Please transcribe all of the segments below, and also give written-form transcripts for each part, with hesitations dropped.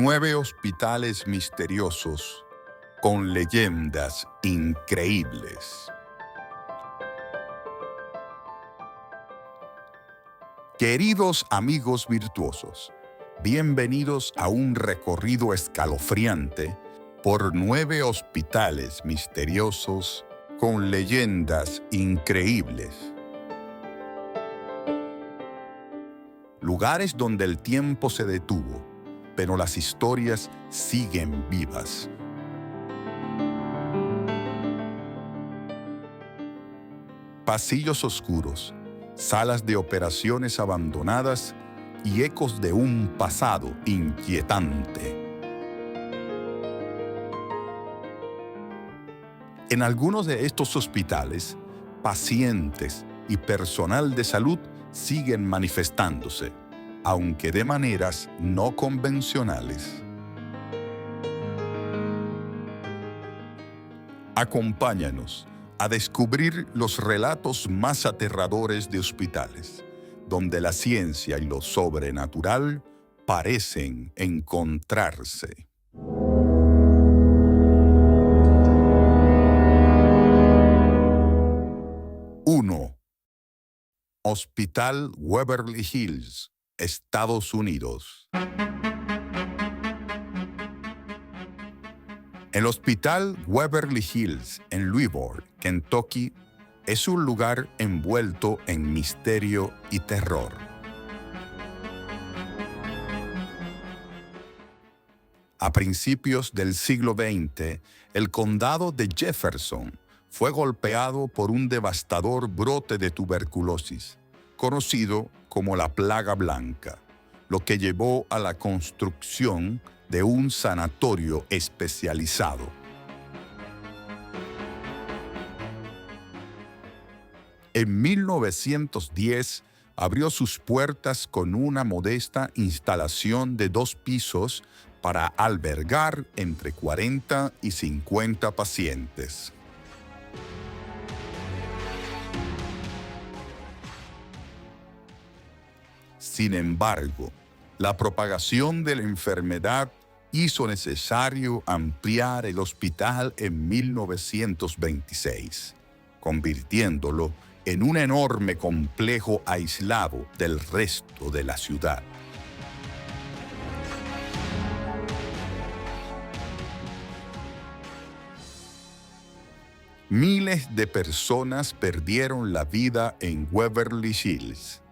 9 hospitales misteriosos con leyendas increíbles. Queridos amigos virtuosos, bienvenidos a un recorrido escalofriante por 9 hospitales misteriosos con leyendas increíbles. Lugares donde el tiempo se detuvo, pero las historias siguen vivas. Pasillos oscuros, salas de operaciones abandonadas y ecos de un pasado inquietante. En algunos de estos hospitales, pacientes y personal de salud siguen manifestándose, aunque de maneras no convencionales. Acompáñanos a descubrir los relatos más aterradores de hospitales, donde la ciencia y lo sobrenatural parecen encontrarse. 1. Hospital Waverly Hills, Estados Unidos. El Hospital Waverly Hills en Louisville, Kentucky, es un lugar envuelto en misterio y terror. A principios del siglo XX, el condado de Jefferson fue golpeado por un devastador brote de tuberculosis, conocido como la plaga blanca, lo que llevó a la construcción de un sanatorio especializado. En 1910 abrió sus puertas con una modesta instalación de 2 pisos para albergar entre 40 y 50 pacientes. Sin embargo, la propagación de la enfermedad hizo necesario ampliar el hospital en 1926, convirtiéndolo en un enorme complejo aislado del resto de la ciudad. Miles de personas perdieron la vida en Waverly Hills,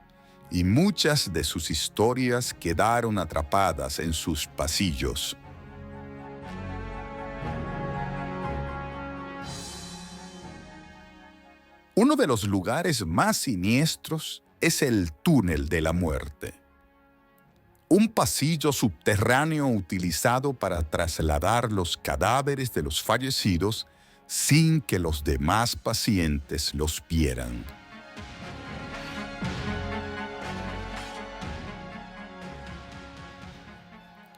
y muchas de sus historias quedaron atrapadas en sus pasillos. Uno de los lugares más siniestros es el túnel de la muerte, un pasillo subterráneo utilizado para trasladar los cadáveres de los fallecidos sin que los demás pacientes los vieran.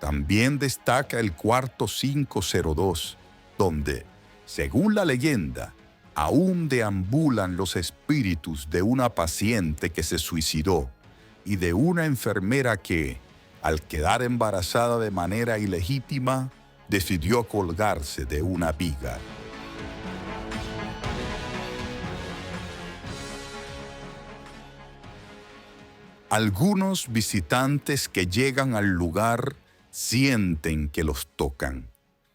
También destaca el cuarto 502, donde, según la leyenda, aún deambulan los espíritus de una paciente que se suicidó y de una enfermera que, al quedar embarazada de manera ilegítima, decidió colgarse de una viga. Algunos visitantes que llegan al lugar sienten que los tocan,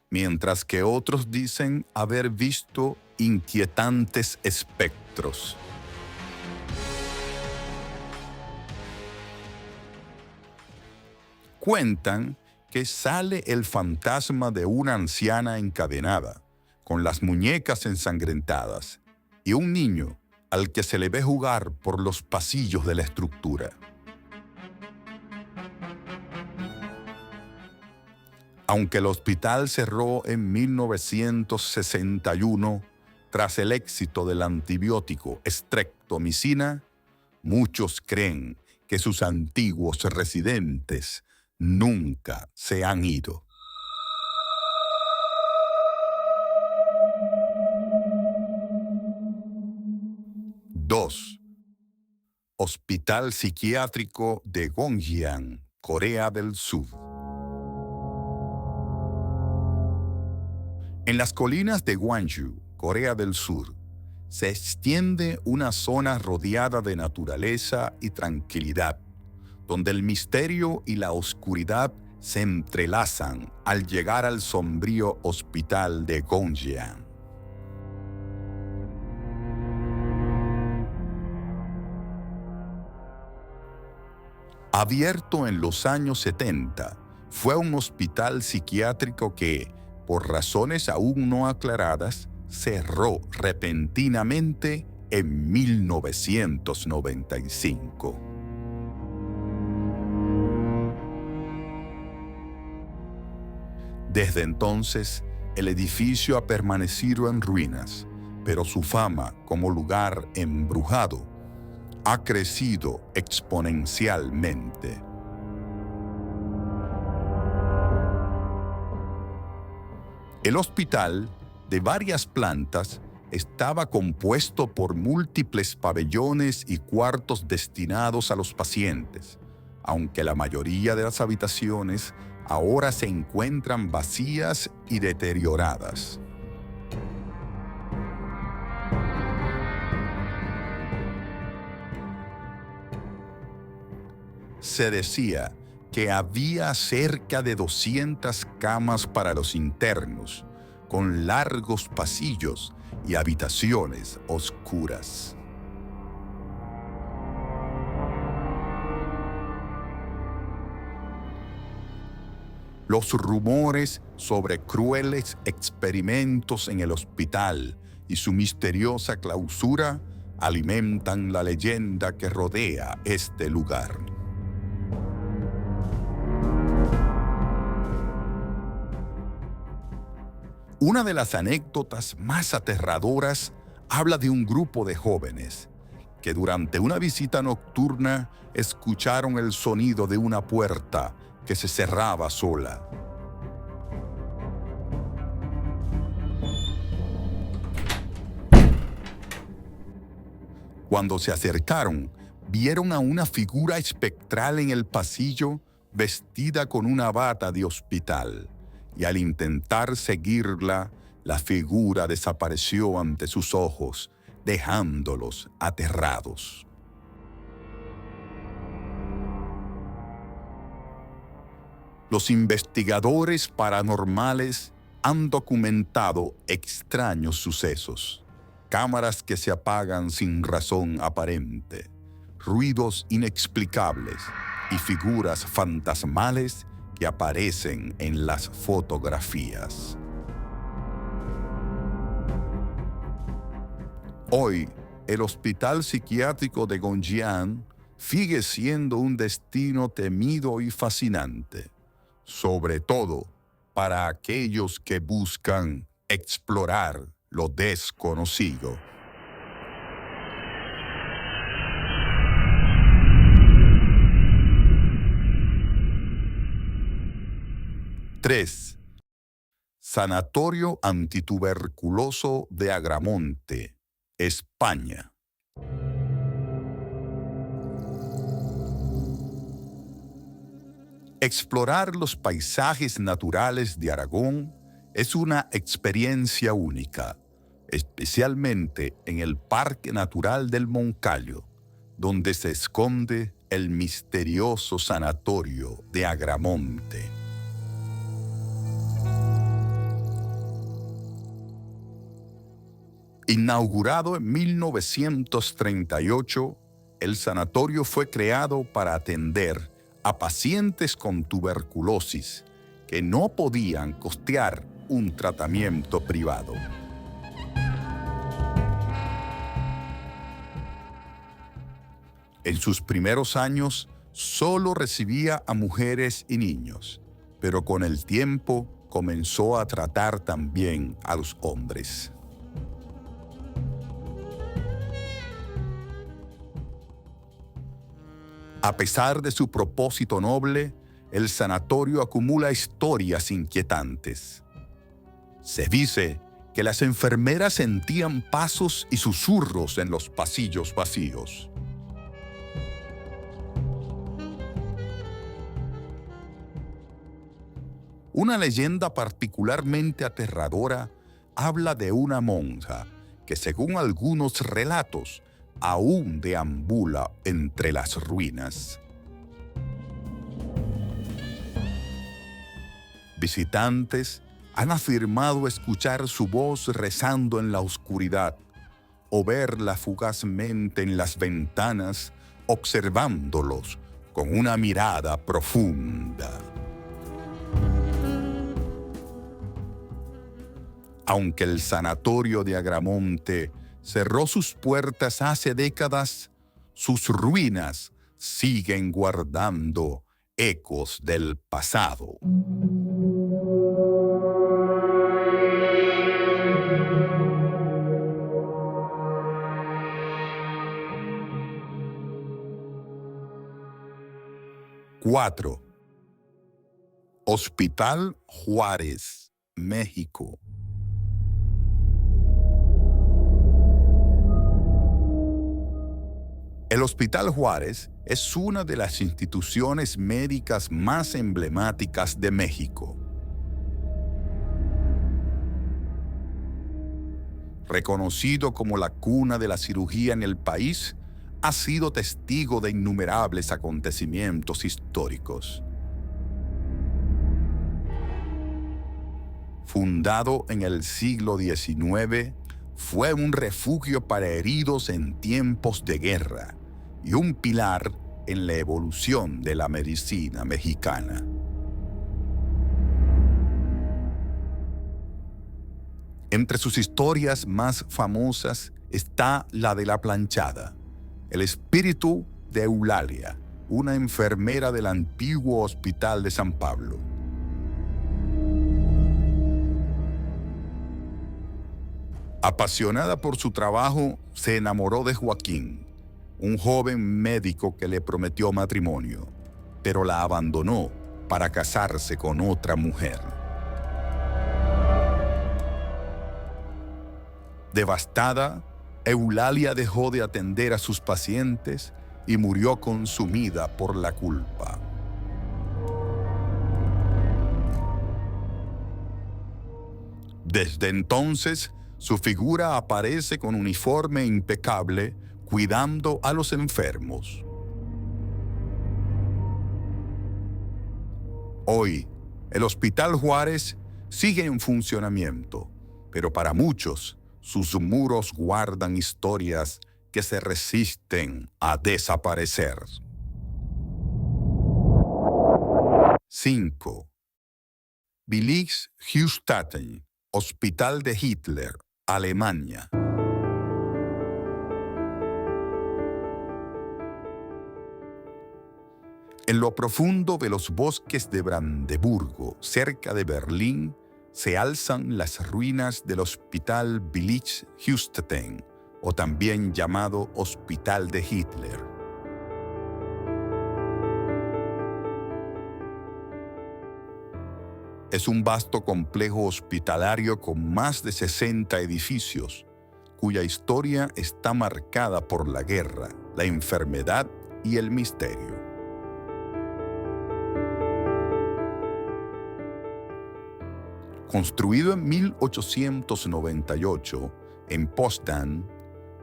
mientras que otros dicen haber visto inquietantes espectros. Cuentan que sale el fantasma de una anciana encadenada, con las muñecas ensangrentadas, y un niño al que se le ve jugar por los pasillos de la estructura. Aunque el hospital cerró en 1961 tras el éxito del antibiótico streptomicina, muchos creen que sus antiguos residentes nunca se han ido. 2. Hospital Psiquiátrico de Gongyeong, Corea del Sur. En las colinas de Gwangju, Corea del Sur, se extiende una zona rodeada de naturaleza y tranquilidad, donde el misterio y la oscuridad se entrelazan al llegar al sombrío hospital de Gongjiang. Abierto en los años 70, fue un hospital psiquiátrico que, por razones aún no aclaradas, cerró repentinamente en 1995. Desde entonces, el edificio ha permanecido en ruinas, pero su fama como lugar embrujado ha crecido exponencialmente. El hospital, de varias plantas, estaba compuesto por múltiples pabellones y cuartos destinados a los pacientes, aunque la mayoría de las habitaciones ahora se encuentran vacías y deterioradas. Se decía que había cerca de 200 camas para los internos, con largos pasillos y habitaciones oscuras. Los rumores sobre crueles experimentos en el hospital y su misteriosa clausura alimentan la leyenda que rodea este lugar. Una de las anécdotas más aterradoras habla de un grupo de jóvenes que durante una visita nocturna escucharon el sonido de una puerta que se cerraba sola. Cuando se acercaron, vieron a una figura espectral en el pasillo vestida con una bata de hospital. Y al intentar seguirla, la figura desapareció ante sus ojos, dejándolos aterrados. Los investigadores paranormales han documentado extraños sucesos, cámaras que se apagan sin razón aparente, ruidos inexplicables y figuras fantasmales que aparecen en las fotografías. Hoy, el Hospital Psiquiátrico de Gongjiang sigue siendo un destino temido y fascinante, sobre todo para aquellos que buscan explorar lo desconocido. ¡3! Sanatorio Antituberculoso de Agramonte, España. Explorar los paisajes naturales de Aragón es una experiencia única, especialmente en el Parque Natural del Moncayo, donde se esconde el misterioso Sanatorio de Agramonte. Inaugurado en 1938, el sanatorio fue creado para atender a pacientes con tuberculosis que no podían costear un tratamiento privado. En sus primeros años, solo recibía a mujeres y niños, pero con el tiempo comenzó a tratar también a los hombres. A pesar de su propósito noble, el sanatorio acumula historias inquietantes. Se dice que las enfermeras sentían pasos y susurros en los pasillos vacíos. Una leyenda particularmente aterradora habla de una monja que, según algunos relatos, aún deambula entre las ruinas. Visitantes han afirmado escuchar su voz rezando en la oscuridad o verla fugazmente en las ventanas, observándolos con una mirada profunda. Aunque el sanatorio de Agramonte cerró sus puertas hace décadas, sus ruinas siguen guardando ecos del pasado. ¡4! Hospital Juárez, México. El Hospital Juárez es una de las instituciones médicas más emblemáticas de México. Reconocido como la cuna de la cirugía en el país, ha sido testigo de innumerables acontecimientos históricos. Fundado en el siglo XIX, fue un refugio para heridos en tiempos de guerra y un pilar en la evolución de la medicina mexicana. Entre sus historias más famosas está la de la planchada, el espíritu de Eulalia, una enfermera del antiguo Hospital de San Pablo. Apasionada por su trabajo, se enamoró de Joaquín, un joven médico que le prometió matrimonio, pero la abandonó para casarse con otra mujer. Devastada, Eulalia dejó de atender a sus pacientes y murió consumida por la culpa. Desde entonces, su figura aparece con uniforme impecable, cuidando a los enfermos. Hoy, el Hospital Juárez sigue en funcionamiento, pero para muchos, sus muros guardan historias que se resisten a desaparecer. 5. Billig-Höchstadt, Hospital de Hitler, Alemania. En lo profundo de los bosques de Brandeburgo, cerca de Berlín, se alzan las ruinas del Hospital Billig-Höchstadt, o también llamado Hospital de Hitler. Es un vasto complejo hospitalario con más de 60 edificios, cuya historia está marcada por la guerra, la enfermedad y el misterio. Construido en 1898 en Potsdam,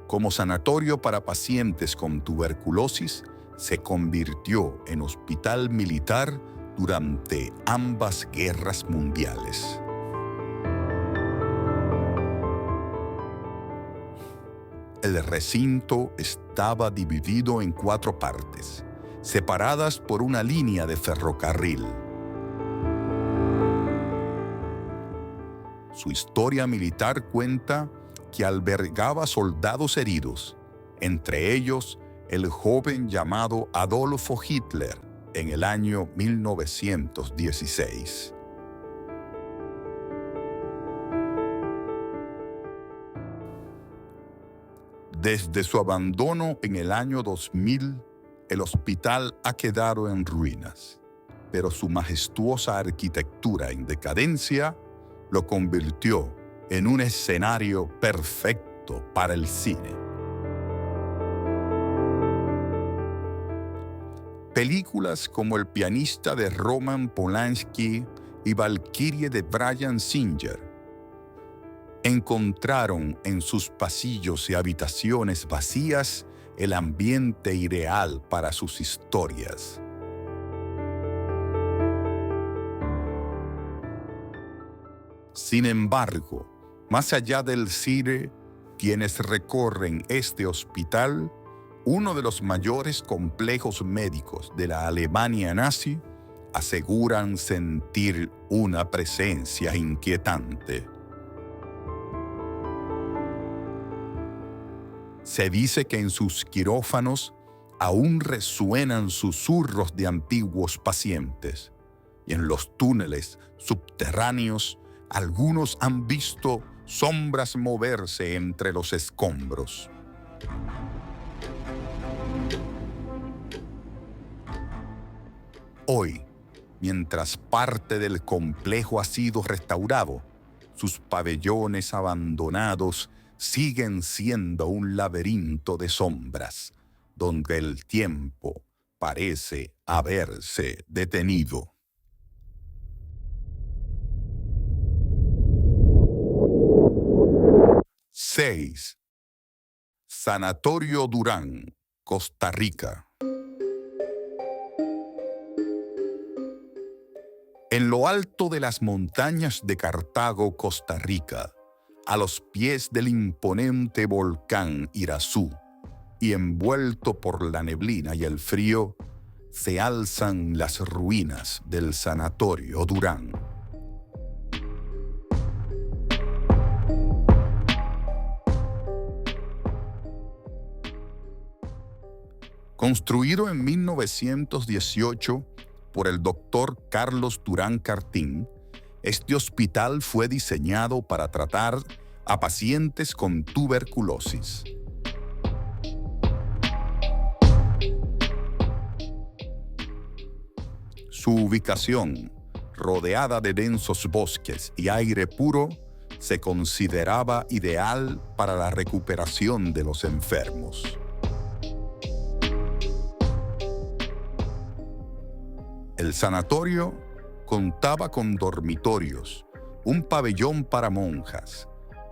como sanatorio para pacientes con tuberculosis, se convirtió en hospital militar durante ambas guerras mundiales. El recinto estaba dividido en 4 partes, separadas por una línea de ferrocarril. Su historia militar cuenta que albergaba soldados heridos, entre ellos el joven llamado Adolfo Hitler en el año 1916. Desde su abandono en el año 2000, el hospital ha quedado en ruinas, pero su majestuosa arquitectura en decadencia lo convirtió en un escenario perfecto para el cine. Películas como El pianista de Roman Polanski y Valkyrie de Bryan Singer encontraron en sus pasillos y habitaciones vacías el ambiente ideal para sus historias. Sin embargo, más allá del cine, quienes recorren este hospital, uno de los mayores complejos médicos de la Alemania nazi, aseguran sentir una presencia inquietante. Se dice que en sus quirófanos aún resuenan susurros de antiguos pacientes, y en los túneles subterráneos algunos han visto sombras moverse entre los escombros. Hoy, mientras parte del complejo ha sido restaurado, sus pabellones abandonados siguen siendo un laberinto de sombras, donde el tiempo parece haberse detenido. ¡6! Sanatorio Durán, Costa Rica. En lo alto de las montañas de Cartago, Costa Rica, a los pies del imponente volcán Irazú, y envuelto por la neblina y el frío, se alzan las ruinas del Sanatorio Durán. Construido en 1918 por el doctor Carlos Durán Cartín, este hospital fue diseñado para tratar a pacientes con tuberculosis. Su ubicación, rodeada de densos bosques y aire puro, se consideraba ideal para la recuperación de los enfermos. El sanatorio contaba con dormitorios, un pabellón para monjas,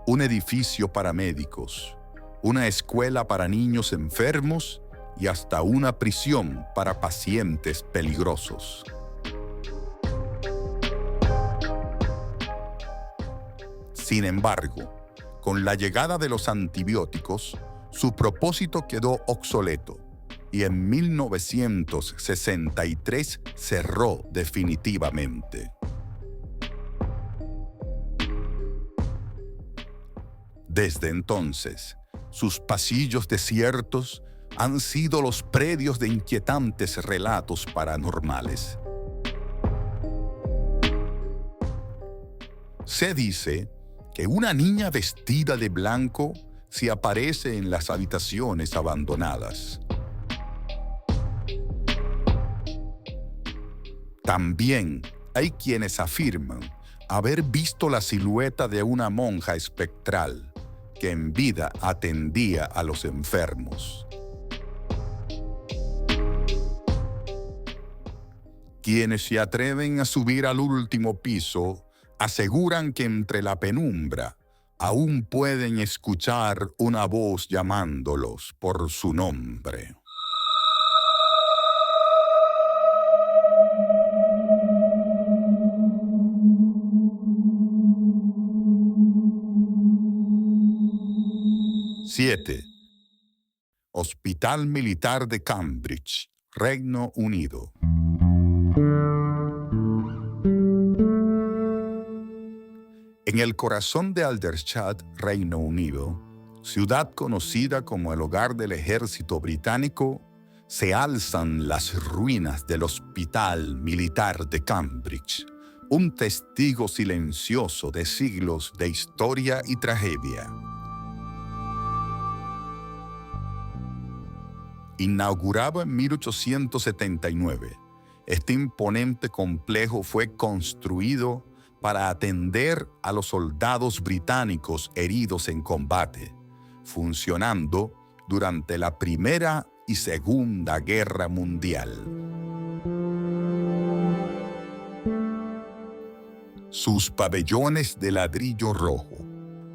un edificio para médicos, una escuela para niños enfermos y hasta una prisión para pacientes peligrosos. Sin embargo, con la llegada de los antibióticos, su propósito quedó obsoleto y en 1963 cerró definitivamente. Desde entonces, sus pasillos desiertos han sido los predios de inquietantes relatos paranormales. Se dice que una niña vestida de blanco se aparece en las habitaciones abandonadas. También hay quienes afirman haber visto la silueta de una monja espectral que en vida atendía a los enfermos. Quienes se atreven a subir al último piso aseguran que entre la penumbra aún pueden escuchar una voz llamándolos por su nombre. ¡7! Hospital Militar de Cambridge, Reino Unido. En el corazón de Aldershot, Reino Unido, ciudad conocida como el hogar del ejército británico, se alzan las ruinas del Hospital Militar de Cambridge, un testigo silencioso de siglos de historia y tragedia. Inaugurado en 1879, este imponente complejo fue construido para atender a los soldados británicos heridos en combate, funcionando durante la Primera y Segunda Guerra Mundial. Sus pabellones de ladrillo rojo,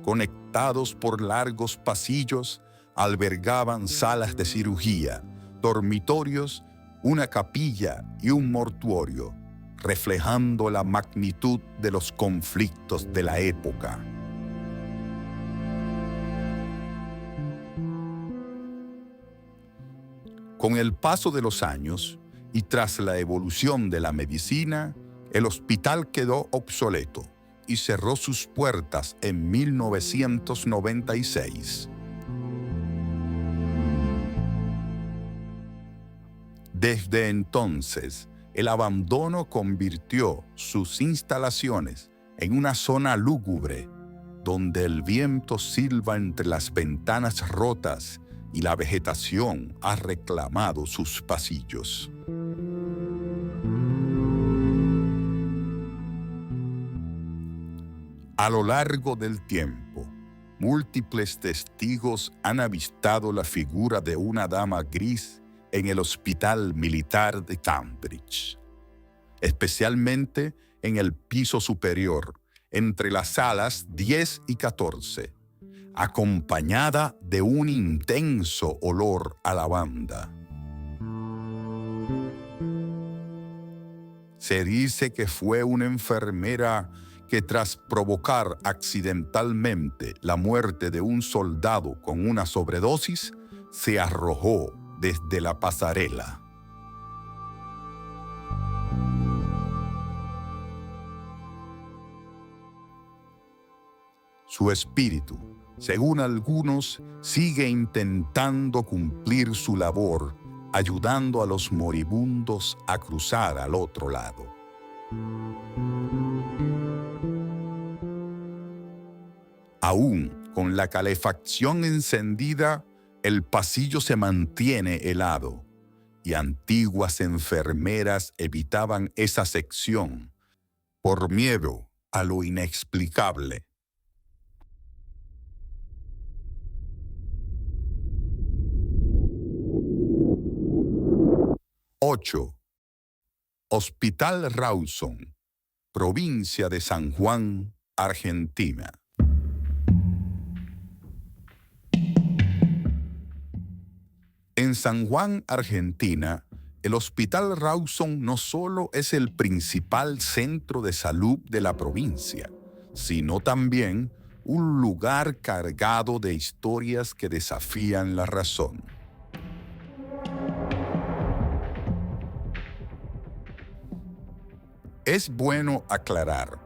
conectados por largos pasillos, albergaban salas de cirugía, dormitorios, una capilla y un mortuorio, reflejando la magnitud de los conflictos de la época. Con el paso de los años y tras la evolución de la medicina, el hospital quedó obsoleto y cerró sus puertas en 1996. Desde entonces, el abandono convirtió sus instalaciones en una zona lúgubre, donde el viento silba entre las ventanas rotas y la vegetación ha reclamado sus pasillos. A lo largo del tiempo, múltiples testigos han avistado la figura de una dama gris en el Hospital Militar de Cambridge, especialmente en el piso superior, entre las salas 10 y 14, acompañada de un intenso olor a lavanda. Se dice que fue una enfermera que tras provocar accidentalmente la muerte de un soldado con una sobredosis, se arrojó desde la pasarela. Su espíritu, según algunos, sigue intentando cumplir su labor, ayudando a los moribundos a cruzar al otro lado. Aún con la calefacción encendida, el pasillo se mantiene helado y antiguas enfermeras evitaban esa sección por miedo a lo inexplicable. 8. Hospital Rawson, provincia de San Juan, Argentina. En San Juan, Argentina, el Hospital Rawson no solo es el principal centro de salud de la provincia, sino también un lugar cargado de historias que desafían la razón. Es bueno aclarar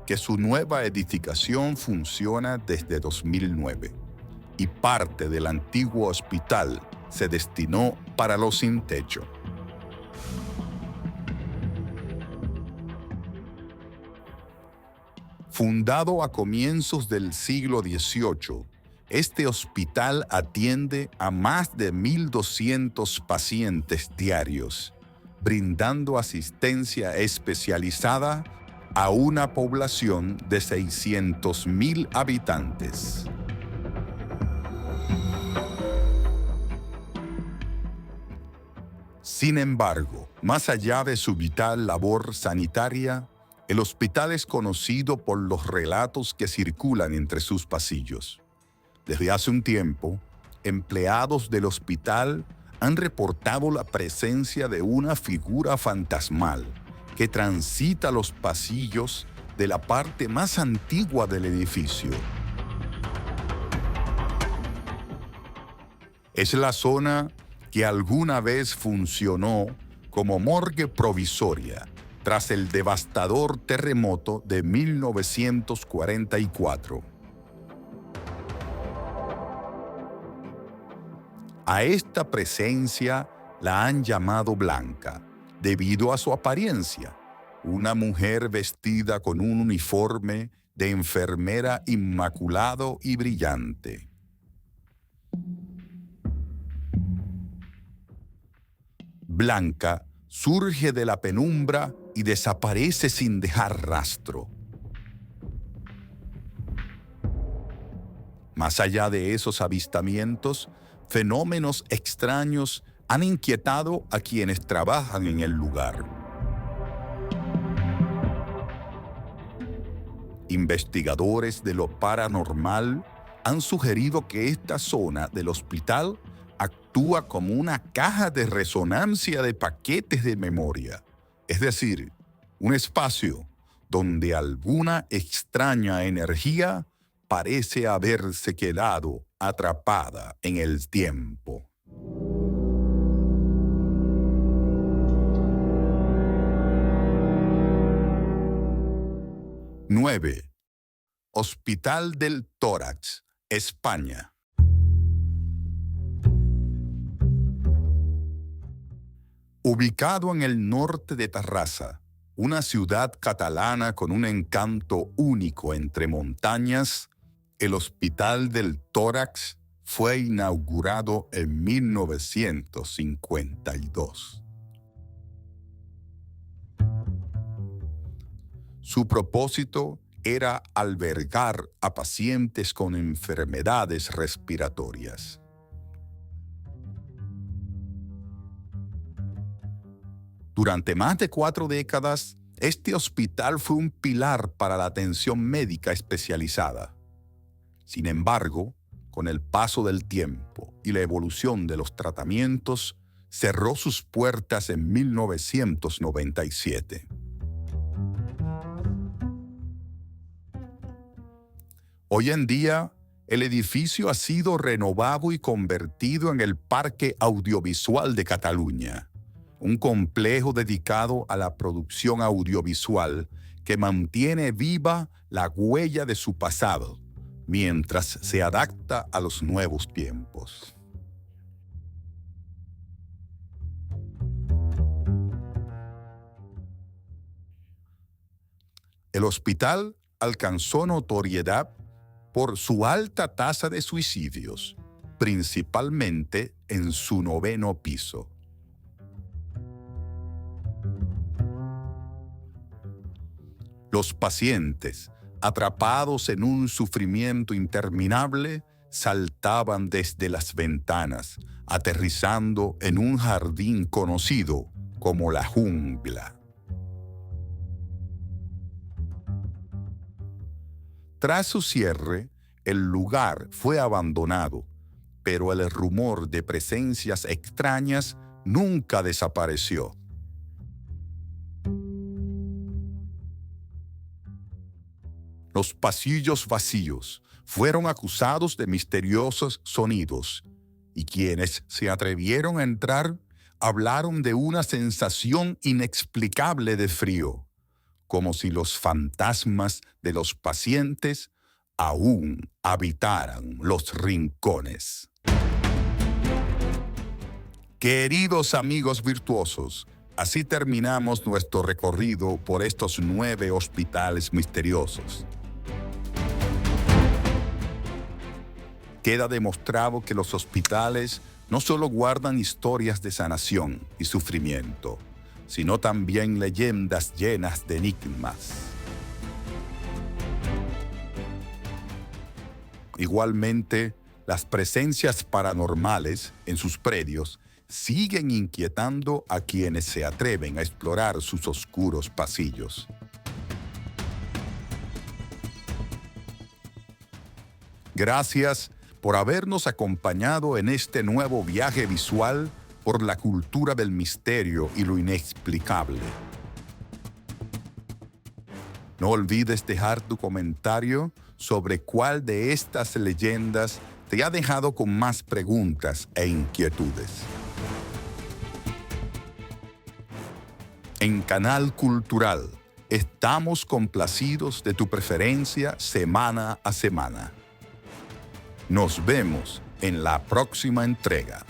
que su nueva edificación funciona desde 2009 y parte del antiguo hospital se destinó para los sin techo. Fundado a comienzos del siglo XVIII, este hospital atiende a más de 1.200 pacientes diarios, brindando asistencia especializada a una población de 600.000 habitantes. Sin embargo, más allá de su vital labor sanitaria, el hospital es conocido por los relatos que circulan entre sus pasillos. Desde hace un tiempo, empleados del hospital han reportado la presencia de una figura fantasmal que transita los pasillos de la parte más antigua del edificio. Es la zona que alguna vez funcionó como morgue provisoria tras el devastador terremoto de 1944. A esta presencia la han llamado Blanca, debido a su apariencia, una mujer vestida con un uniforme de enfermera inmaculado y brillante. Blanca surge de la penumbra y desaparece sin dejar rastro. Más allá de esos avistamientos, fenómenos extraños han inquietado a quienes trabajan en el lugar. Investigadores de lo paranormal han sugerido que esta zona del hospital actúa como una caja de resonancia de paquetes de memoria, es decir, un espacio donde alguna extraña energía parece haberse quedado atrapada en el tiempo. ¡9! Hospital del Tórax, España. Ubicado en el norte de Tarrasa, una ciudad catalana con un encanto único entre montañas, el Hospital del Tórax fue inaugurado en 1952. Su propósito era albergar a pacientes con enfermedades respiratorias. Durante más de 4 décadas, este hospital fue un pilar para la atención médica especializada. Sin embargo, con el paso del tiempo y la evolución de los tratamientos, cerró sus puertas en 1997. Hoy en día, el edificio ha sido renovado y convertido en el Parque Audiovisual de Cataluña, un complejo dedicado a la producción audiovisual que mantiene viva la huella de su pasado, mientras se adapta a los nuevos tiempos. El hospital alcanzó notoriedad por su alta tasa de suicidios, principalmente en su 9º piso. Los pacientes, atrapados en un sufrimiento interminable, saltaban desde las ventanas, aterrizando en un jardín conocido como la jungla. Tras su cierre, el lugar fue abandonado, pero el rumor de presencias extrañas nunca desapareció. Los pasillos vacíos fueron acusados de misteriosos sonidos, y quienes se atrevieron a entrar hablaron de una sensación inexplicable de frío, como si los fantasmas de los pacientes aún habitaran los rincones. Queridos amigos virtuosos, así terminamos nuestro recorrido por estos 9 hospitales misteriosos. Queda demostrado que los hospitales no solo guardan historias de sanación y sufrimiento, sino también leyendas llenas de enigmas. Igualmente, las presencias paranormales en sus predios siguen inquietando a quienes se atreven a explorar sus oscuros pasillos. Gracias por habernos acompañado en este nuevo viaje visual por la cultura del misterio y lo inexplicable. No olvides dejar tu comentario sobre cuál de estas leyendas te ha dejado con más preguntas e inquietudes. En Canal Cultural, estamos complacidos de tu preferencia semana a semana. Nos vemos en la próxima entrega.